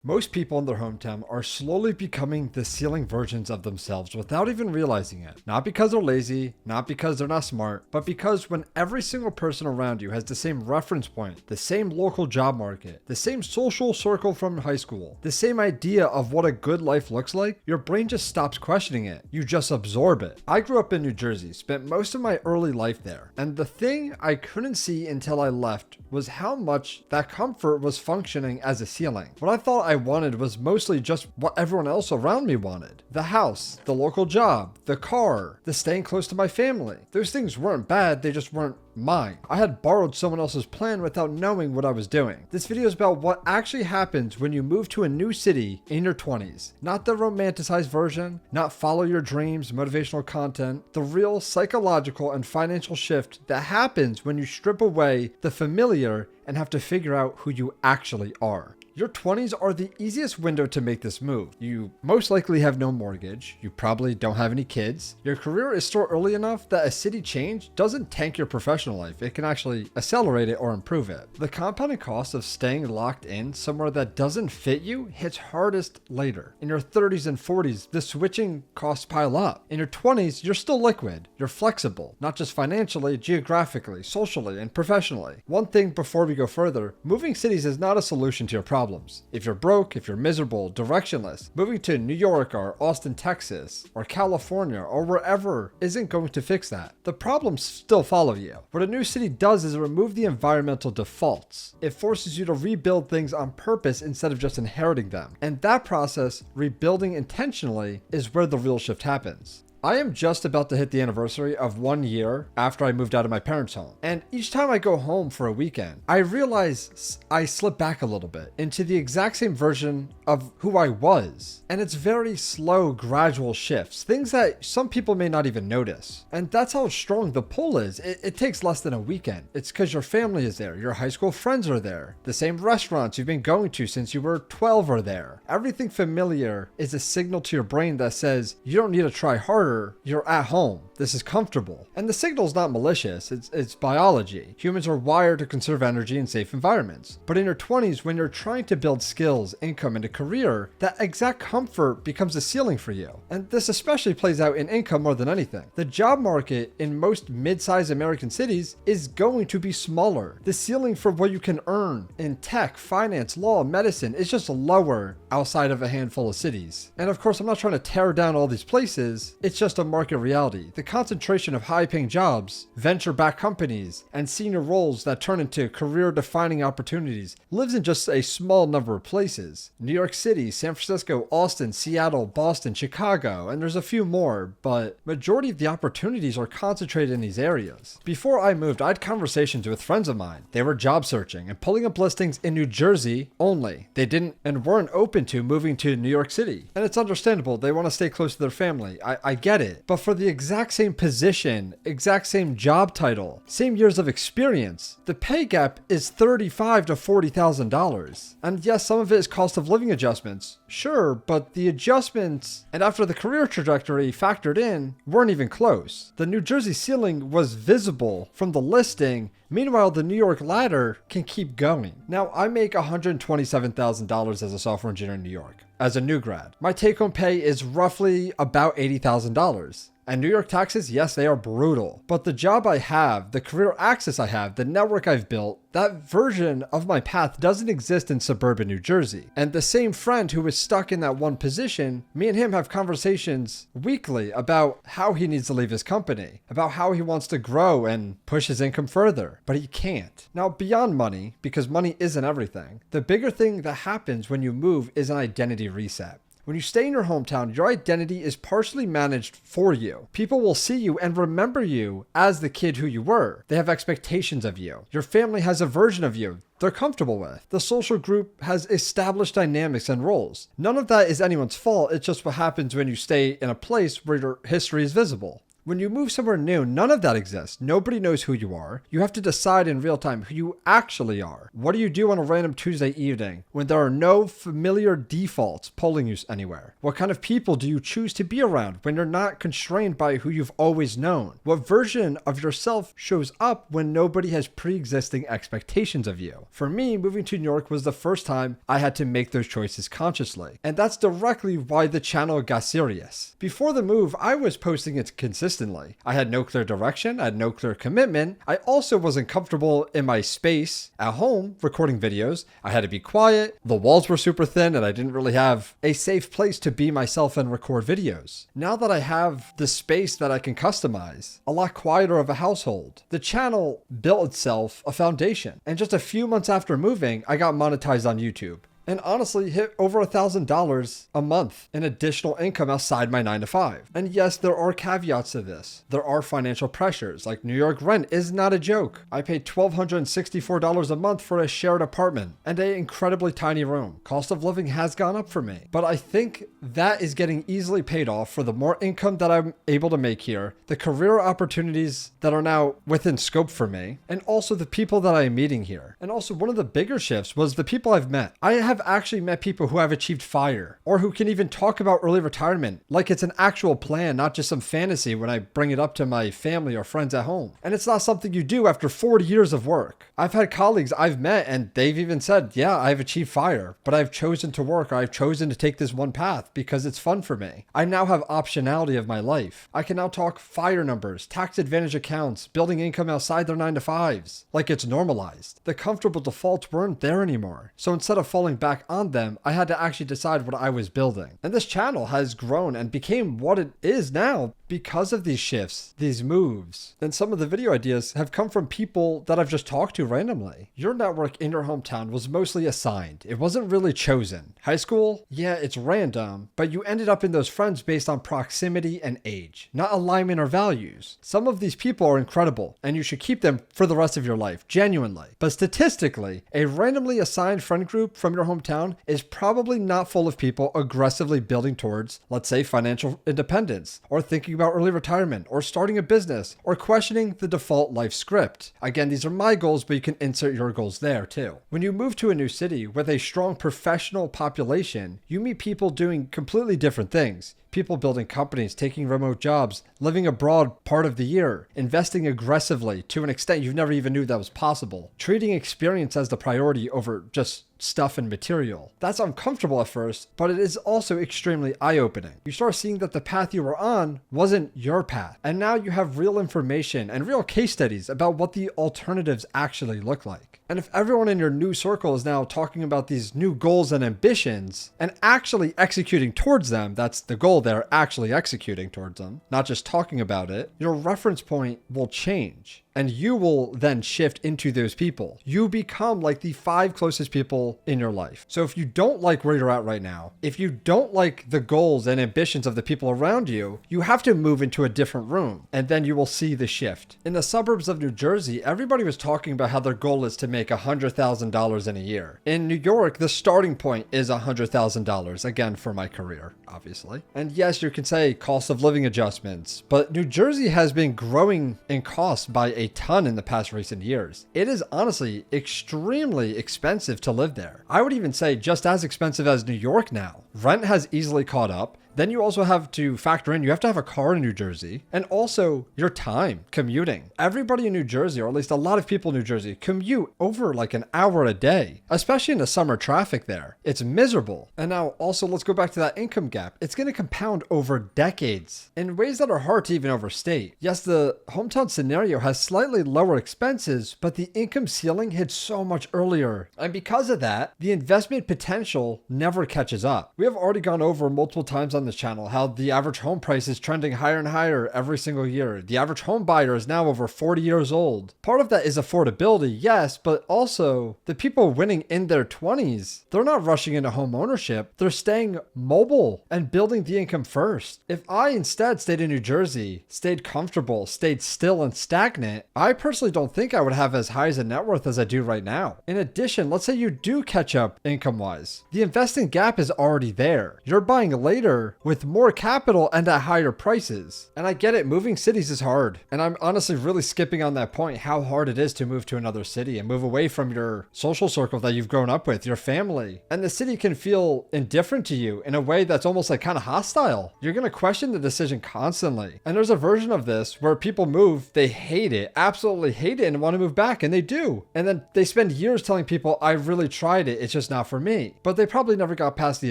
Most people in their hometown are slowly becoming the ceiling versions of themselves without even realizing it. Not because they're lazy, not because they're not smart, but because when every single person around you has the same reference point, the same local job market, the same social circle from high school, the same idea of what a good life looks like, your brain just stops questioning it. You just absorb it. I grew up in New Jersey, spent most of my early life there, and the thing I couldn't see until I left was how much that comfort was functioning as a ceiling. What I thought I wanted was mostly just what everyone else around me wanted. The house, the local job, the car, the staying close to my family. Those things weren't bad, they just weren't mine. I had borrowed someone else's plan without knowing what I was doing. This video is about what actually happens when you move to a new city in your 20s. Not the romanticized version, not follow your dreams, motivational content, the real psychological and financial shift that happens when you strip away the familiar and have to figure out who you actually are. Your 20s are the easiest window to make this move. You most likely have no mortgage. You probably don't have any kids. Your career is still early enough that a city change doesn't tank your professional life. It can actually accelerate it or improve it. The compounding cost of staying locked in somewhere that doesn't fit you hits hardest later. In your 30s and 40s, the switching costs pile up. In your 20s, you're still liquid. You're flexible, not just financially, geographically, socially, and professionally. One thing before we go further, moving cities is not a solution to your problems. If you're broke, if you're miserable, directionless, moving to New York or Austin, Texas, or California or wherever isn't going to fix that. The problems still follow you. What a new city does is remove the environmental defaults. It forces you to rebuild things on purpose instead of just inheriting them. And that process, rebuilding intentionally, is where the real shift happens. I am just about to hit the anniversary of 1 year after I moved out of my parents' home. And each time I go home for a weekend, I realize I slip back a little bit into the exact same version of who I was. And it's very slow, gradual shifts, things that some people may not even notice. And that's how strong the pull is. It takes less than a weekend. It's because your family is there, your high school friends are there, the same restaurants you've been going to since you were 12 are there. Everything familiar is a signal to your brain that says you don't need to try harder. You're at home. This is comfortable. And the signal's not malicious, it's biology. Humans are wired to conserve energy in safe environments. But in your 20s, when you're trying to build skills, income, and a career, that exact comfort becomes a ceiling for you. And this especially plays out in income more than anything. The job market in most mid-sized American cities is going to be smaller. The ceiling for what you can earn in tech, finance, law, medicine is just lower outside of a handful of cities. And of course, I'm not trying to tear down all these places. It's just a market reality. The concentration of high-paying jobs, venture-backed companies, and senior roles that turn into career-defining opportunities lives in just a small number of places. New York City, San Francisco, Austin, Seattle, Boston, Chicago, and there's a few more, but majority of the opportunities are concentrated in these areas. Before I moved, I had conversations with friends of mine. They were job searching and pulling up listings in New Jersey only. They didn't and weren't open to moving to New York City. And it's understandable. They want to stay close to their family. I get it. But for the exact same position, exact same job title, same years of experience, the pay gap is $35,000 to $40,000. And yes, some of it is cost of living adjustments. Sure, but the adjustments and after the career trajectory factored in weren't even close. The New Jersey ceiling was visible from the listing. Meanwhile, the New York ladder can keep going. Now, I make $127,000 as a software engineer in New York as a new grad. My take-home pay is roughly about $80,000. And New York taxes, yes, they are brutal. But the job I have, the career access I have, the network I've built, that version of my path doesn't exist in suburban New Jersey. And the same friend who is stuck in that one position, me and him have conversations weekly about how he needs to leave his company, about how he wants to grow and push his income further, but he can't. Now, beyond money, because money isn't everything, the bigger thing that happens when you move is an identity reset. When you stay in your hometown, your identity is partially managed for you. People will see you and remember you as the kid who you were. They have expectations of you. Your family has a version of you they're comfortable with. The social group has established dynamics and roles. None of that is anyone's fault. It's just what happens when you stay in a place where your history is visible. When you move somewhere new, none of that exists. Nobody knows who you are. You have to decide in real time who you actually are. What do you do on a random Tuesday evening when there are no familiar defaults pulling you anywhere? What kind of people do you choose to be around when you're not constrained by who you've always known? What version of yourself shows up when nobody has pre-existing expectations of you? For me, moving to New York was the first time I had to make those choices consciously. And that's directly why the channel got serious. Before the move, I was posting it consistently. I had no clear direction, I had no clear commitment. I also wasn't comfortable in my space at home recording videos. I had to be quiet, the walls were super thin, and I didn't really have a safe place to be myself and record videos. Now that I have the space that I can customize, a lot quieter of a household, the channel built itself a foundation. And just a few months after moving, I got monetized on YouTube. And honestly hit over $1,000 a month in additional income outside my 9 to 5. And yes, there are caveats to this. There are financial pressures, like New York rent is not a joke. I paid $1,264 a month for a shared apartment and an incredibly tiny room. Cost of living has gone up for me, but I think that is getting easily paid off for the more income that I'm able to make here, the career opportunities that are now within scope for me, and also the people that I am meeting here. And also one of the bigger shifts was the people I've met. I have actually met people who have achieved FIRE or who can even talk about early retirement like it's an actual plan, not just some fantasy when I bring it up to my family or friends at home. And it's not something you do after 40 years of work. I've had colleagues I've met and they've even said, yeah, I've achieved FIRE, but I've chosen to work or I've chosen to take this one path because it's fun for me. I now have optionality of my life. I can now talk FIRE numbers, tax advantage accounts, building income outside their 9 to 5s, like it's normalized. The comfortable defaults weren't there anymore. So instead of falling back on them, I had to actually decide what I was building. And this channel has grown and became what it is now because of these shifts, these moves. And some of the video ideas have come from people that I've just talked to randomly. Your network in your hometown was mostly assigned. It wasn't really chosen. High school, yeah, it's random, but you ended up in those friends based on proximity and age, not alignment or values. Some of these people are incredible and you should keep them for the rest of your life, genuinely. But statistically, a randomly assigned friend group from your hometown is probably not full of people aggressively building towards, let's say, financial independence, or thinking about early retirement, or starting a business, or questioning the default life script. Again, these are my goals, but you can insert your goals there too. When you move to a new city with a strong professional population, you meet people doing completely different things. People building companies, taking remote jobs, living abroad part of the year, investing aggressively to an extent you never even knew that was possible, treating experience as the priority over just stuff and material. That's uncomfortable at first, but it is also extremely eye-opening. You start seeing that the path you were on wasn't your path, and now you have real information and real case studies about what the alternatives actually look like. And if everyone in your new circle is now talking about these new goals and ambitions and actually executing towards them, that's the goal there, actually executing towards them, not just talking about it, your reference point will change. And you will then shift into those people. You become like the 5 closest people in your life. So if you don't like where you're at right now, if you don't like the goals and ambitions of the people around you, you have to move into a different room. And then you will see the shift. In the suburbs of New Jersey, everybody was talking about how their goal is to make $100,000 in a year. In New York, the starting point is $100,000, again, for my career, obviously. And yes, you can say cost of living adjustments, but New Jersey has been growing in cost by a ton in the past recent years. It is honestly extremely expensive to live there. I would even say just as expensive as New York now. Rent has easily caught up. Then you also have to factor in, you have to have a car in New Jersey, and also your time commuting. Everybody in New Jersey, or at least a lot of people in New Jersey, commute over like an hour a day, especially in the summer traffic there. It's miserable. And now also let's go back to that income gap. It's going to compound over decades in ways that are hard to even overstate. Yes, the hometown scenario has slightly lower expenses, but the income ceiling hits so much earlier. And because of that, the investment potential never catches up. We have already gone over multiple times on this channel how the average home price is trending higher and higher every single year. The average home buyer is now over 40 years old. Part of that is affordability, yes, but also the people winning in their 20s, they're not rushing into home ownership. They're staying mobile and building the income first. If I instead stayed in New Jersey, stayed comfortable, stayed still and stagnant, I personally don't think I would have as high as a net worth as I do right now. In addition, let's say you do catch up income-wise. The investing gap is already already there. You're buying later with more capital and at higher prices. And I get it, moving cities is hard. And I'm honestly really skipping on that point, how hard it is to move to another city and move away from your social circle that you've grown up with, your family. And the city can feel indifferent to you in a way that's almost like kind of hostile. You're going to question the decision constantly. And there's a version of this where people move, they hate it, absolutely hate it, and want to move back, and they do. And then they spend years telling people, I really tried it, it's just not for me. But they probably never got past the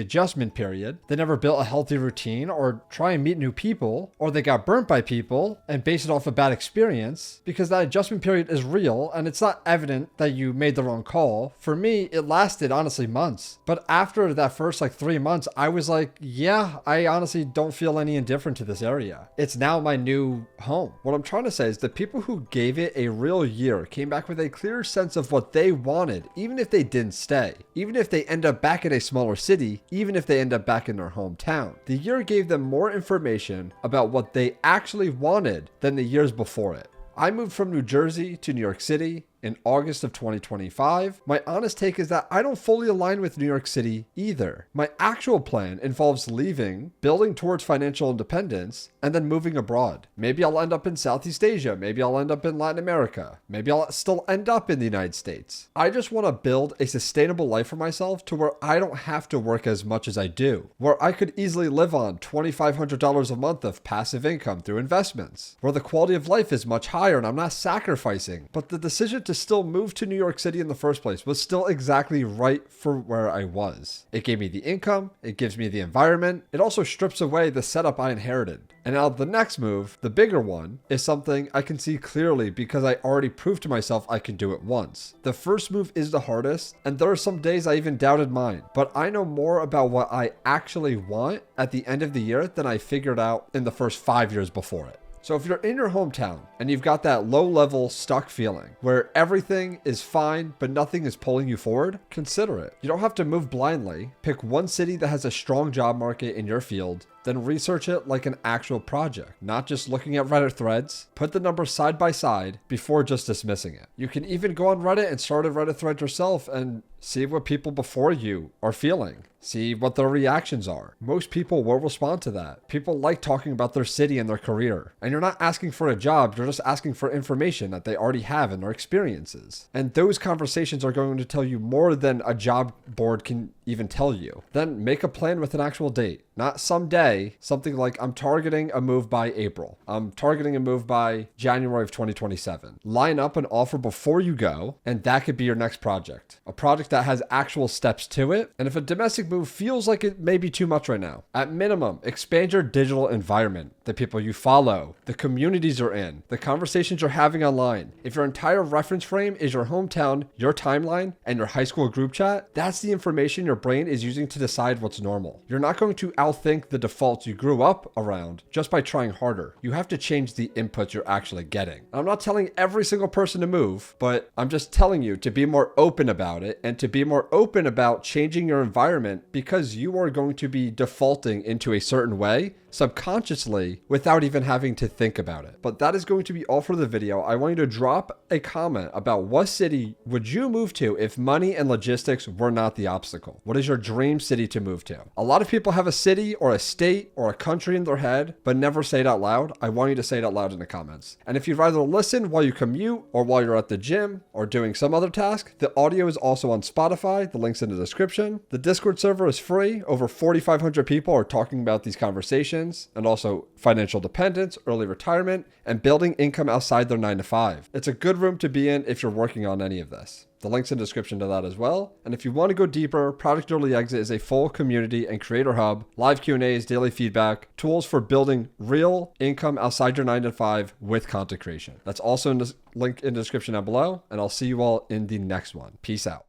adjustment period. They never built a healthy routine or try and meet new people, or they got burnt by people and base it off a bad experience, because that adjustment period is real and it's not evident that you made the wrong call. For me, it lasted honestly months. But after that first like 3 months, I was like, yeah, I honestly don't feel any indifferent to this area. It's now my new home. What I'm trying to say is the people who gave it a real year came back with a clear sense of what they wanted, even if they didn't stay, even if they end up back in a smaller city, even if they end up back in their hometown. The year gave them more information about what they actually wanted than the years before it. I moved from New Jersey to New York City in August of 2025. My honest take is that I don't fully align with New York City either. My actual plan involves leaving, building towards financial independence, and then moving abroad. Maybe I'll end up in Southeast Asia. Maybe I'll end up in Latin America. Maybe I'll still end up in the United States. I just want to build a sustainable life for myself to where I don't have to work as much as I do, where I could easily live on $2,500 a month of passive income through investments, where the quality of life is much higher and I'm not sacrificing. But the decision to still move to New York City in the first place was still exactly right for where I was. It gave me the income, it gives me the environment, it also strips away the setup I inherited. And now the next move, the bigger one, is something I can see clearly because I already proved to myself I can do it once. The first move is the hardest, and there are some days I even doubted mine, but I know more about what I actually want at the end of the year than I figured out in the first 5 years before it. So if you're in your hometown and you've got that low level stuck feeling where everything is fine but nothing is pulling you forward, consider it. You don't have to move blindly. Pick one city that has a strong job market in your field, then research it like an actual project, not just looking at Reddit threads. Put the numbers side by side before just dismissing it. You can even go on Reddit and start a Reddit thread yourself and see what people before you are feeling. See what their reactions are. Most people will respond to that. People like talking about their city and their career. And you're not asking for a job, you're just asking for information that they already have in their experiences. And those conversations are going to tell you more than a job board can even tell you. Then make a plan with an actual date. Not someday, something like I'm targeting a move by April. I'm targeting a move by January of 2027. Line up an offer before you go, and that could be your next project. A project that has actual steps to it. And if a domestic move feels like it may be too much right now, at minimum, expand your digital environment, the people you follow, the communities you're in, the conversations you're having online. If your entire reference frame is your hometown, your timeline, and your high school group chat, that's the information your brain is using to decide what's normal. You're not going to outthink the defaults you grew up around just by trying harder. You have to change the inputs you're actually getting. I'm not telling every single person to move, but I'm just telling you to be more open about it and to be more open about changing your environment, because you are going to be defaulting into a certain way subconsciously without even having to think about it. But that is going to be all for the video. I want you to drop a comment about what city would you move to if money and logistics were not the obstacle. What is your dream city to move to? A lot of people have a city or a state or a country in their head, but never say it out loud. I want you to say it out loud in the comments. And if you'd rather listen while you commute or while you're at the gym or doing some other task, the audio is also on Spotify. The link's in the description. The Discord server is free. Over 4,500 people are talking about these conversations, and also financial dependence, early retirement, and building income outside their 9-to-5. It's a good room to be in if you're working on any of this. The link's in the description to that as well. And if you want to go deeper, Product Early Exit is a full community and creator hub, live Q&As, daily feedback, tools for building real income outside your 9-to-5 with content creation. That's also in the link in the description down below, and I'll see you all in the next one. Peace out.